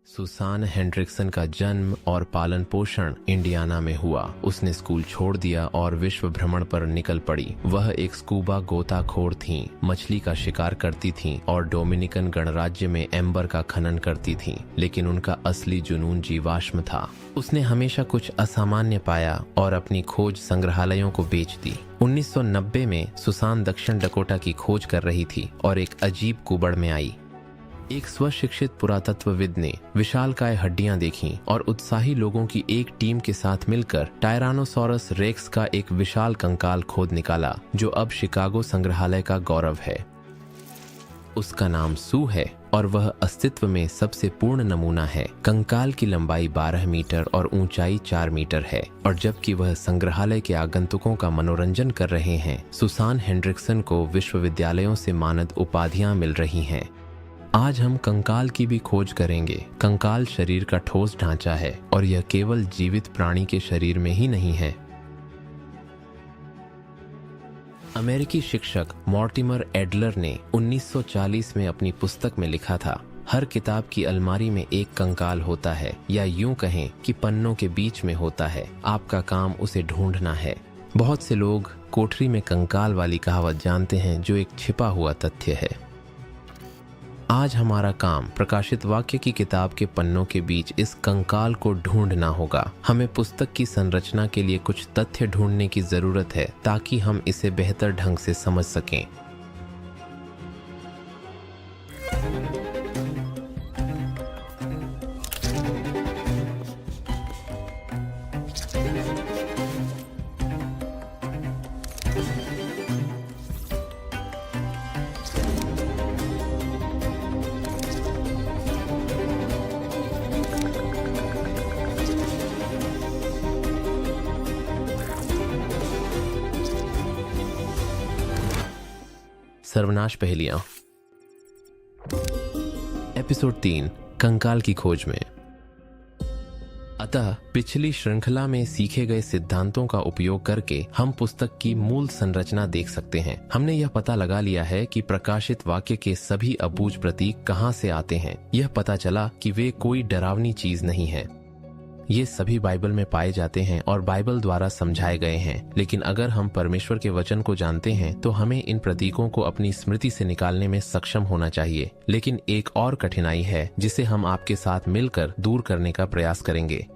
Susan हेंड्रिक्सन का जन्म और पालन पोषण इंडियाना में हुआ। उसने स्कूल छोड़ दिया और विश्व भ्रमण पर निकल पड़ी। वह एक स्कूबा गोताखोर थीं, मछली का शिकार करती थीं और डोमिनिकन गणराज्य में एम्बर का खनन करती थीं, लेकिन उनका असली जुनून जीवाश्म था। उसने हमेशा कुछ असामान्य पाया और अपनी खोज संग्रहालयों को बेच दी। 1990 में सुसान दक्षिण डकोटा की खोज कर रही थी और एक अजीब कुबड़ में आई। एक स्वशिक्षित पुरातत्वविद ने विशालकाय हड्डियां देखीं और उत्साही लोगों की एक टीम के साथ मिलकर टायरानोसॉरस रेक्स का एक विशाल कंकाल खोद निकाला, जो अब शिकागो संग्रहालय का गौरव है। उसका नाम सू है और वह अस्तित्व में सबसे पूर्ण नमूना है। कंकाल की लंबाई 12 मीटर और ऊंचाई 4 मीटर है, और जबकि वह संग्रहालय के आगंतुकों का मनोरंजन कर रहे हैं, सुसान हेंड्रिक्सन को विश्वविद्यालयों से मानद उपाधियां मिल रही हैं। आज हम कंकाल की भी खोज करेंगे। कंकाल शरीर का ठोस ढांचा है और यह केवल जीवित प्राणी के शरीर में ही नहीं है। अमेरिकी शिक्षक मॉर्टिमर एडलर ने 1940 में अपनी पुस्तक में लिखा था, हर किताब की अलमारी में एक कंकाल होता है, या यूं कहें कि पन्नों के बीच में होता है। आपका काम उसे ढूंढना है। बहुत से लोग कोठरी में कंकाल वाली कहावत जानते हैं, जो एक छिपा हुआ तथ्य है। आज हमारा काम प्रकाशित वाक्य की किताब के पन्नों के बीच इस कंकाल को ढूंढना होगा। हमें पुस्तक की संरचना के लिए कुछ तथ्य ढूंढने की जरूरत है, ताकि हम इसे बेहतर ढंग से समझ सकें। सर्वनाश पहेलियां। एपिसोड 3, कंकाल की खोज में। अतः पिछली श्रृंखला में सीखे गए सिद्धांतों का उपयोग करके हम पुस्तक की मूल संरचना देख सकते हैं। हमने यह पता लगा लिया है कि प्रकाशित वाक्य के सभी अबूझ प्रतीक कहां से आते हैं। यह पता चला कि वे कोई डरावनी चीज नहीं है। ये सभी बाइबल में पाए जाते हैं और बाइबल द्वारा समझाए गए हैं। लेकिन अगर हम परमेश्वर के वचन को जानते हैं, तो हमें इन प्रतीकों को अपनी स्मृति से निकालने में सक्षम होना चाहिए। लेकिन एक और कठिनाई है, जिसे हम आपके साथ मिलकर दूर करने का प्रयास करेंगे।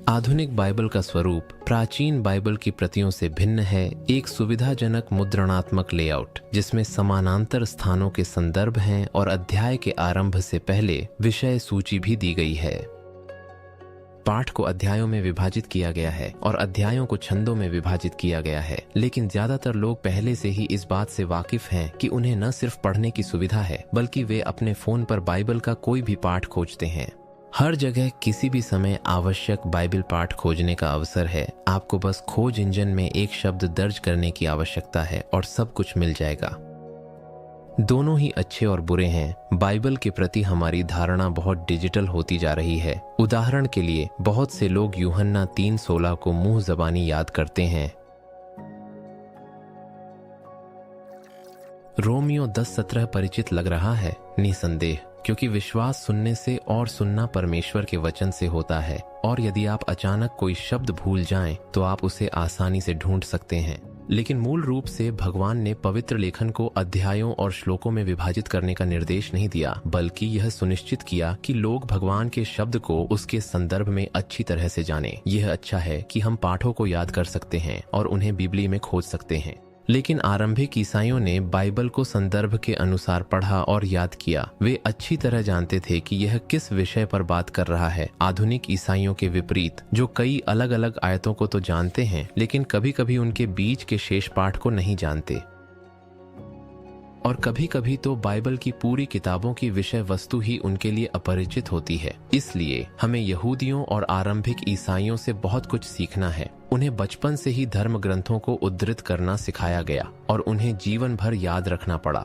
आधुनिक बाइबल का स्वरूप प्राचीन बाइबल की प्रतियों से भिन्न है। एक सुविधाजनक मुद्रणात्मक लेआउट, जिसमें समानांतर स्थानों के संदर्भ हैं और अध्याय के आरंभ से पहले विषय सूची भी दी गई है। पाठ को अध्यायों में विभाजित किया गया है और अध्यायों को छंदों में विभाजित किया गया है। लेकिन ज्यादातर लोग पहले से ही इस बात से वाकिफ हैं कि उन्हें न सिर्फ पढ़ने की सुविधा है, बल्कि वे अपने फोन पर बाइबल का कोई भी पाठ खोजते हैं। हर जगह किसी भी समय आवश्यक बाइबल पाठ खोजने का अवसर है। आपको बस खोज इंजन में एक शब्द दर्ज करने की आवश्यकता है और सब कुछ मिल जाएगा। दोनों ही अच्छे और बुरे हैं। बाइबल के प्रति हमारी धारणा बहुत डिजिटल होती जा रही है। उदाहरण के लिए, बहुत से लोग यूहन्ना 3:16 को मुंह जबानी याद करते हैं। रोमियो 10:17 परिचित लग रहा है, निसंदेह, क्योंकि विश्वास सुनने से और सुनना परमेश्वर के वचन से होता है। और यदि आप अचानक कोई शब्द भूल जाएं, तो आप उसे आसानी से ढूंढ सकते हैं। लेकिन मूल रूप से भगवान ने पवित्र लेखन को अध्यायों और श्लोकों में विभाजित करने का निर्देश नहीं दिया, बल्कि यह सुनिश्चित किया कि लोग भगवान के शब्द को उसके संदर्भ में अच्छी तरह से जानें। यह अच्छा है कि हम पाठों को याद कर सकते हैं और उन्हें बिबली में खोज सकते हैं। लेकिन आरंभिक ईसाइयों ने बाइबल को संदर्भ के अनुसार पढ़ा और याद किया। वे अच्छी तरह जानते थे कि यह किस विषय पर बात कर रहा है। आधुनिक ईसाइयों के विपरीत, जो कई अलग अलग आयतों को तो जानते हैं, लेकिन कभी कभी उनके बीच के शेष पाठ को नहीं जानते। और कभी कभी तो बाइबल की पूरी किताबों की विषय वस्तु ही उनके लिए अपरिचित होती है। इसलिए हमें यहूदियों और आरंभिक ईसाइयों से बहुत कुछ सीखना है। उन्हें बचपन से ही धर्म ग्रंथों को उद्धृत करना सिखाया गया और उन्हें जीवन भर याद रखना पड़ा।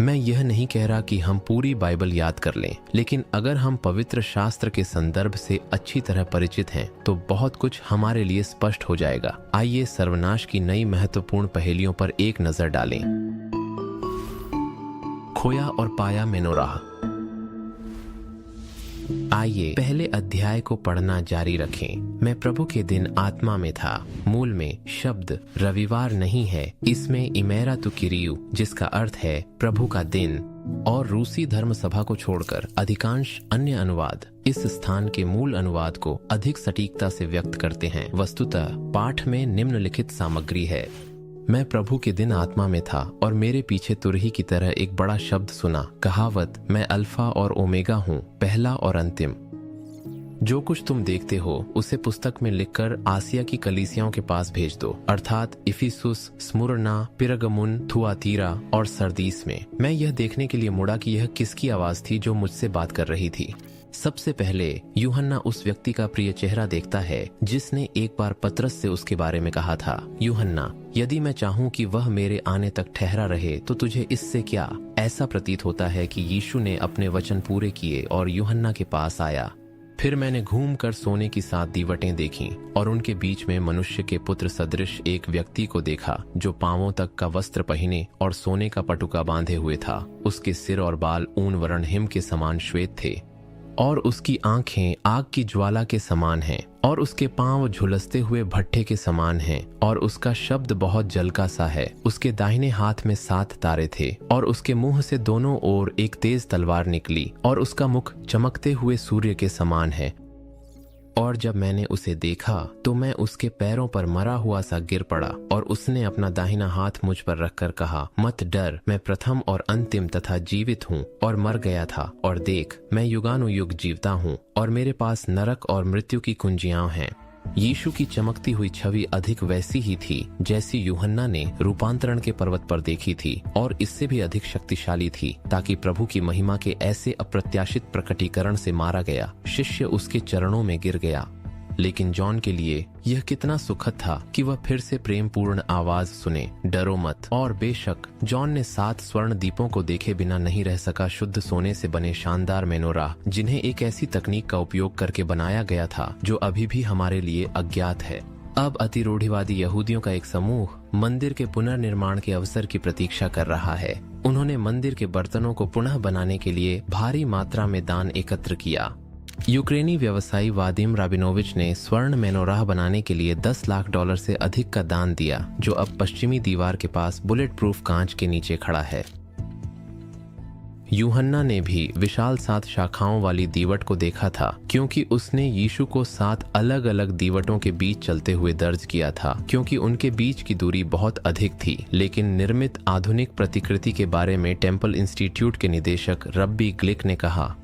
मैं यह नहीं कह रहा कि हम पूरी बाइबल याद कर लें, लेकिन अगर हम पवित्र शास्त्र के संदर्भ से अच्छी तरह परिचित हैं, तो बहुत कुछ हमारे लिए स्पष्ट हो जाएगा। आइए सर्वनाश की नई महत्वपूर्ण पहेलियों पर एक नजर डालें। खोया और पाया मेनोराह। आइए पहले अध्याय को पढ़ना जारी रखें। मैं प्रभु के दिन आत्मा में था। मूल में शब्द रविवार नहीं है, इसमें इमेरा तु किरियु, जिसका अर्थ है प्रभु का दिन, और रूसी धर्म सभा को छोड़कर अधिकांश अन्य अनुवाद इस स्थान के मूल अनुवाद को अधिक सटीकता से व्यक्त करते हैं। वस्तुतः पाठ में निम्नलिखित सामग्री है। मैं प्रभु के दिन आत्मा में था और मेरे पीछे तुरही की तरह एक बड़ा शब्द सुना, कहावत, मैं अल्फा और ओमेगा हूँ, पहला और अंतिम। जो कुछ तुम देखते हो उसे पुस्तक में लिखकर आसिया की कलीसियाओं के पास भेज दो, अर्थात इफिसुस, स्मुरना, पिरगमुन, थुआतीरा और सरदीस में। मैं यह देखने के लिए मुड़ा कि यह किसकी आवाज थी जो मुझसे बात कर रही थी। सबसे पहले यूहन्ना उस व्यक्ति का प्रिय चेहरा देखता है जिसने एक बार पतरस से उसके बारे में कहा था, यूहन्ना, यदि मैं चाहूं कि वह मेरे आने तक ठहरा रहे तो तुझे इससे क्या। ऐसा प्रतीत होता है कि यीशु ने अपने वचन पूरे किए और यूहन्ना के पास आया। फिर मैंने घूमकर सोने की 7 दीवटें देखीं और उनके बीच में मनुष्य के पुत्र सदृश एक व्यक्ति को देखा जो पांवों तक का वस्त्र पहने और सोने का पटुका बांधे हुए था। उसके सिर और बाल ऊन वर्ण हिम के समान श्वेत थे और उसकी आंखें आग की ज्वाला के समान हैं और उसके पांव झुलसते हुए भट्ठे के समान हैं और उसका शब्द बहुत जलका सा है। उसके दाहिने हाथ में 7 तारे थे और उसके मुंह से दोनों ओर एक तेज तलवार निकली और उसका मुख चमकते हुए सूर्य के समान है। और जब मैंने उसे देखा तो मैं उसके पैरों पर मरा हुआ सा गिर पड़ा और उसने अपना दाहिना हाथ मुझ पर रखकर कहा, मत डर, मैं प्रथम और अंतिम तथा जीवित हूँ और मर गया था, और देख, मैं युगानुयुग जीवता हूँ और मेरे पास नरक और मृत्यु की कुंजियां हैं। यीशु की चमकती हुई छवि अधिक वैसी ही थी जैसी यूहन्ना ने रूपांतरण के पर्वत पर देखी थी और इससे भी अधिक शक्तिशाली थी, ताकि प्रभु की महिमा के ऐसे अप्रत्याशित प्रकटीकरण से मारा गया शिष्य उसके चरणों में गिर गया। लेकिन जॉन के लिए यह कितना सुखद था कि वह फिर से प्रेम पूर्ण आवाज सुने, डरो मत। और बेशक जॉन ने 7 स्वर्ण दीपों को देखे बिना नहीं रह सका, शुद्ध सोने से बने शानदार मेनोरा, जिन्हें एक ऐसी तकनीक का उपयोग करके बनाया गया था जो अभी भी हमारे लिए अज्ञात है। अब अतिरूढ़िवादी यहूदियों का एक समूह मंदिर के पुनर्निर्माण के अवसर की प्रतीक्षा कर रहा है। उन्होंने मंदिर के बर्तनों को पुनः बनाने के लिए भारी मात्रा में दान एकत्र किया। यूक्रेनी व्यवसायी वादिम राबिनोविच ने स्वर्ण मेनोराह बनाने के लिए $10 लाख से अधिक का दान दिया, जो अब पश्चिमी दीवार के पास बुलेट प्रूफ कांच के नीचे खड़ा है। यूहन्ना ने भी विशाल 7 शाखाओं वाली दीवट को देखा था, क्योंकि उसने यीशु को 7 अलग अलग दीवटों के बीच चलते हुए दर्ज किया था, क्योंकि उनके बीच की दूरी बहुत अधिक थी। लेकिन निर्मित आधुनिक प्रतिकृति के बारे में टेम्पल इंस्टीट्यूट के निदेशक रब्बी ग्लिक ने कहा,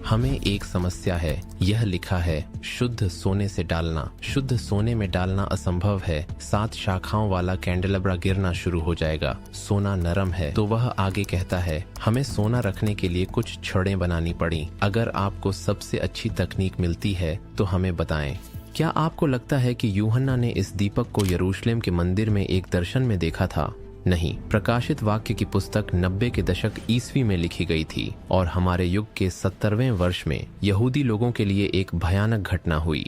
हमें एक समस्या है। यह लिखा है, शुद्ध सोने से डालना। शुद्ध सोने में डालना असंभव है। 7 शाखाओं वाला कैंडेलेब्रा गिरना शुरू हो जाएगा। सोना नरम है। तो वह आगे कहता है, हमें सोना रखने के लिए कुछ छड़ें बनानी पड़ी। अगर आपको सबसे अच्छी तकनीक मिलती है तो हमें बताएं। क्या आपको लगता है कि यूहन्ना ने इस दीपक को यरूशलेम के मंदिर में एक दर्शन में देखा था? नहीं, प्रकाशित वाक्य की पुस्तक 90 के दशक ईस्वी में लिखी गई थी और हमारे युग के 70वें वर्ष में यहूदी लोगों के लिए एक भयानक घटना हुई।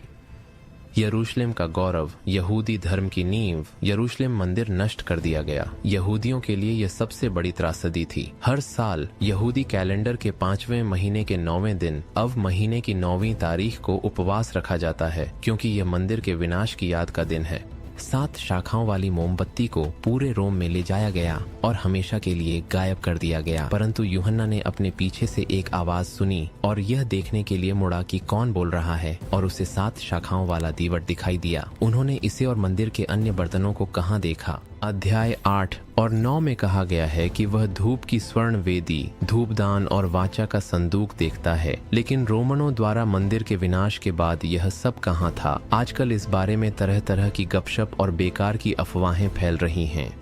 यरूशलेम का गौरव, यहूदी धर्म की नींव, यरूशलेम मंदिर नष्ट कर दिया गया। यहूदियों के लिए यह सबसे बड़ी त्रासदी थी। हर साल यहूदी कैलेंडर के 5वें महीने के 9वें दिन, अव महीने की 9वीं तारीख को उपवास रखा जाता है, क्योंकि यह मंदिर के विनाश की याद का दिन है। 7 शाखाओं वाली मोमबत्ती को पूरे रोम में ले जाया गया और हमेशा के लिए गायब कर दिया गया। परंतु यूहन्ना ने अपने पीछे से एक आवाज सुनी और यह देखने के लिए मुड़ा कि कौन बोल रहा है, और उसे 7 शाखाओं वाला दीवट दिखाई दिया। उन्होंने इसे और मंदिर के अन्य बर्तनों को कहाँ देखा? अध्याय 8 और 9 में कहा गया है कि वह धूप की स्वर्ण वेदी, धूपदान और वाचा का संदूक देखता है। लेकिन रोमनों द्वारा मंदिर के विनाश के बाद यह सब कहाँ था? आजकल इस बारे में तरह तरह की गपशप और बेकार की अफवाहें फैल रही हैं।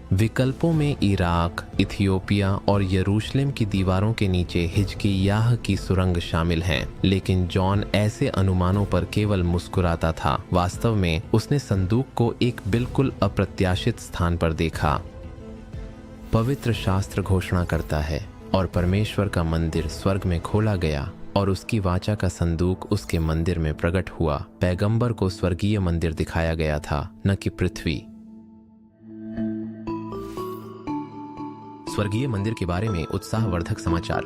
विकल्पों में इराक, इथियोपिया और यरूशलेम की दीवारों के नीचे हिजकिय्याह की सुरंग शामिल हैं। लेकिन जॉन ऐसे अनुमानों पर केवल मुस्कुराता था। वास्तव में उसने संदूक को एक बिल्कुल अप्रत्याशित स्थान पर देखा। पवित्र शास्त्र घोषणा करता है, और परमेश्वर का मंदिर स्वर्ग में खोला गया और उसकी वाचा का संदूक उसके मंदिर में प्रकट हुआ। पैगंबर को स्वर्गीय मंदिर दिखाया गया था, न कि पृथ्वी। स्वर्गीय मंदिर के बारे में उत्साहवर्धक समाचार।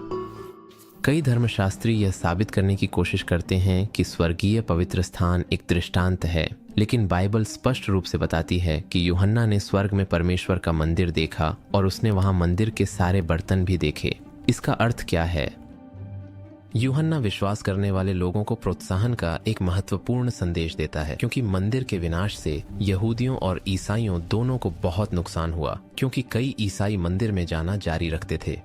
कई धर्मशास्त्री यह साबित करने की कोशिश करते हैं कि स्वर्गीय पवित्र स्थान एक दृष्टांत है, लेकिन बाइबल स्पष्ट रूप से बताती है कि यूहन्ना ने स्वर्ग में परमेश्वर का मंदिर देखा और उसने वहां मंदिर के सारे बर्तन भी देखे। इसका अर्थ क्या है? यूहन्ना विश्वास करने वाले लोगों को प्रोत्साहन का एक महत्वपूर्ण संदेश देता है, क्योंकि मंदिर के विनाश से यहूदियों और ईसाइयों दोनों को बहुत नुकसान हुआ, क्योंकि कई ईसाई मंदिर में जाना जारी रखते थे।